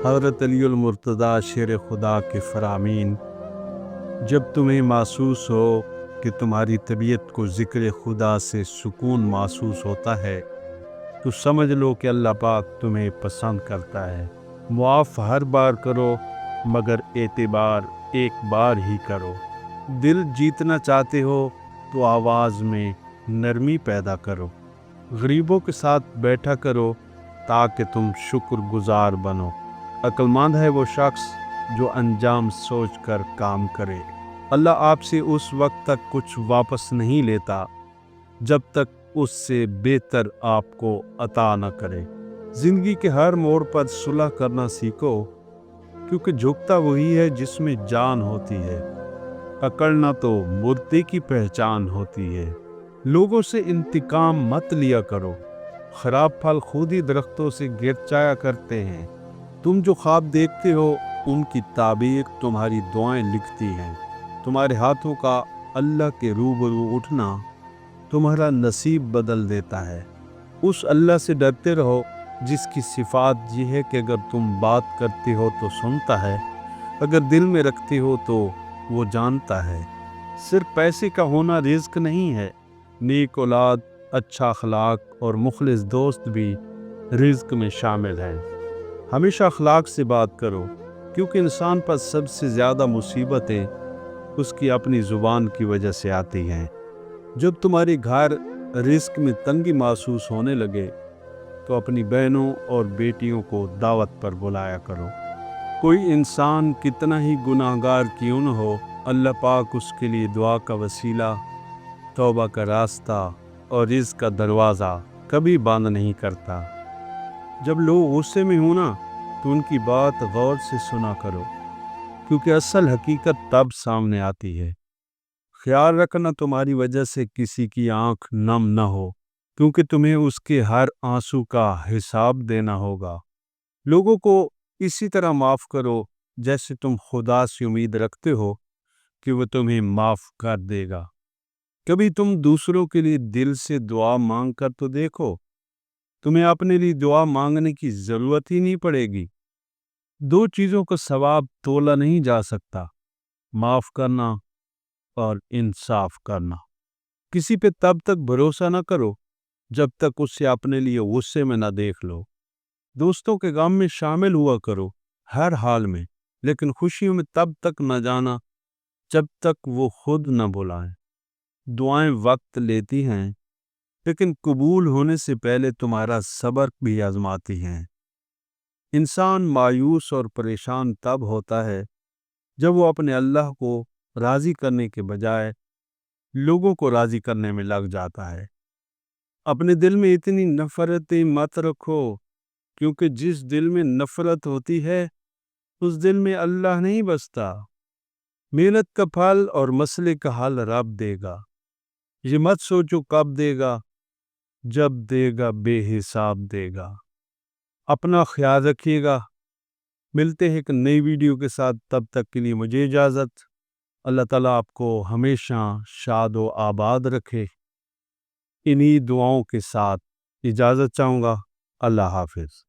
حضرت علی المرتضیٰ شیر خدا کے فرامین: جب تمہیں محسوس ہو کہ تمہاری طبیعت کو ذکر خدا سے سکون محسوس ہوتا ہے تو سمجھ لو کہ اللہ پاک تمہیں پسند کرتا ہے۔ معاف ہر بار کرو مگر اعتبار ایک بار ہی کرو۔ دل جیتنا چاہتے ہو تو آواز میں نرمی پیدا کرو۔ غریبوں کے ساتھ بیٹھا کرو تاکہ تم شکر گزار بنو۔ عقل مند ہے وہ شخص جو انجام سوچ کر کام کرے۔ اللہ آپ سے اس وقت تک کچھ واپس نہیں لیتا جب تک اس سے بہتر آپ کو عطا نہ کرے۔ زندگی کے ہر موڑ پر صلح کرنا سیکھو، کیونکہ جھکتا وہی ہے جس میں جان ہوتی ہے۔ اکڑنا تو مردے کی پہچان ہوتی ہے۔ لوگوں سے انتقام مت لیا کرو، خراب پھل خود ہی درختوں سے گر جایا کرتے ہیں۔ تم جو خواب دیکھتے ہو ان کی تعبیر تمہاری دعائیں لکھتی ہیں۔ تمہارے ہاتھوں کا اللہ کے روبرو اٹھنا تمہارا نصیب بدل دیتا ہے۔ اس اللہ سے ڈرتے رہو جس کی صفات یہ ہے کہ اگر تم بات کرتے ہو تو سنتا ہے، اگر دل میں رکھتے ہو تو وہ جانتا ہے۔ صرف پیسے کا ہونا رزق نہیں ہے، نیک اولاد، اچھا اخلاق اور مخلص دوست بھی رزق میں شامل ہیں۔ ہمیشہ اخلاق سے بات کرو، کیونکہ انسان پر سب سے زیادہ مصیبتیں اس کی اپنی زبان کی وجہ سے آتی ہیں۔ جب تمہاری گھر رزق میں تنگی محسوس ہونے لگے تو اپنی بہنوں اور بیٹیوں کو دعوت پر بلایا کرو۔ کوئی انسان کتنا ہی گناہگار کیوں نہ ہو، اللہ پاک اس کے لیے دعا کا وسیلہ، توبہ کا راستہ اور رزق کا دروازہ کبھی بند نہیں کرتا۔ جب لوگ غصے میں ہوں نا تو ان کی بات غور سے سنا کرو، کیونکہ اصل حقیقت تب سامنے آتی ہے۔ خیال رکھنا تمہاری وجہ سے کسی کی آنکھ نم نہ ہو، کیونکہ تمہیں اس کے ہر آنسو کا حساب دینا ہوگا۔ لوگوں کو اسی طرح معاف کرو جیسے تم خدا سے امید رکھتے ہو کہ وہ تمہیں معاف کر دے گا۔ کبھی تم دوسروں کے لیے دل سے دعا مانگ کر تو دیکھو، تمہیں اپنے لیے دعا مانگنے کی ضرورت ہی نہیں پڑے گی۔ دو چیزوں کا ثواب تولا نہیں جا سکتا: معاف کرنا اور انصاف کرنا۔ کسی پہ تب تک بھروسہ نہ کرو جب تک اسے اپنے لیے غصے میں نہ دیکھ لو۔ دوستوں کے غم میں شامل ہوا کرو ہر حال میں، لیکن خوشیوں میں تب تک نہ جانا جب تک وہ خود نہ بلائیں۔ دعائیں وقت لیتی ہیں، لیکن قبول ہونے سے پہلے تمہارا صبر بھی آزماتی ہیں۔ انسان مایوس اور پریشان تب ہوتا ہے جب وہ اپنے اللہ کو راضی کرنے کے بجائے لوگوں کو راضی کرنے میں لگ جاتا ہے۔ اپنے دل میں اتنی نفرتیں مت رکھو، کیونکہ جس دل میں نفرت ہوتی ہے اس دل میں اللہ نہیں بستا۔ محنت کا پھل اور مسئلے کا حل رب دے گا۔ یہ مت سوچو کب دے گا، جب دے گا بے حساب دے گا۔ اپنا خیال رکھیے گا۔ ملتے ہیں ایک نئی ویڈیو کے ساتھ، تب تک کے لیے مجھے اجازت۔ اللہ تعالیٰ آپ کو ہمیشہ شاد و آباد رکھے۔ انہی دعاؤں کے ساتھ اجازت چاہوں گا۔ اللہ حافظ۔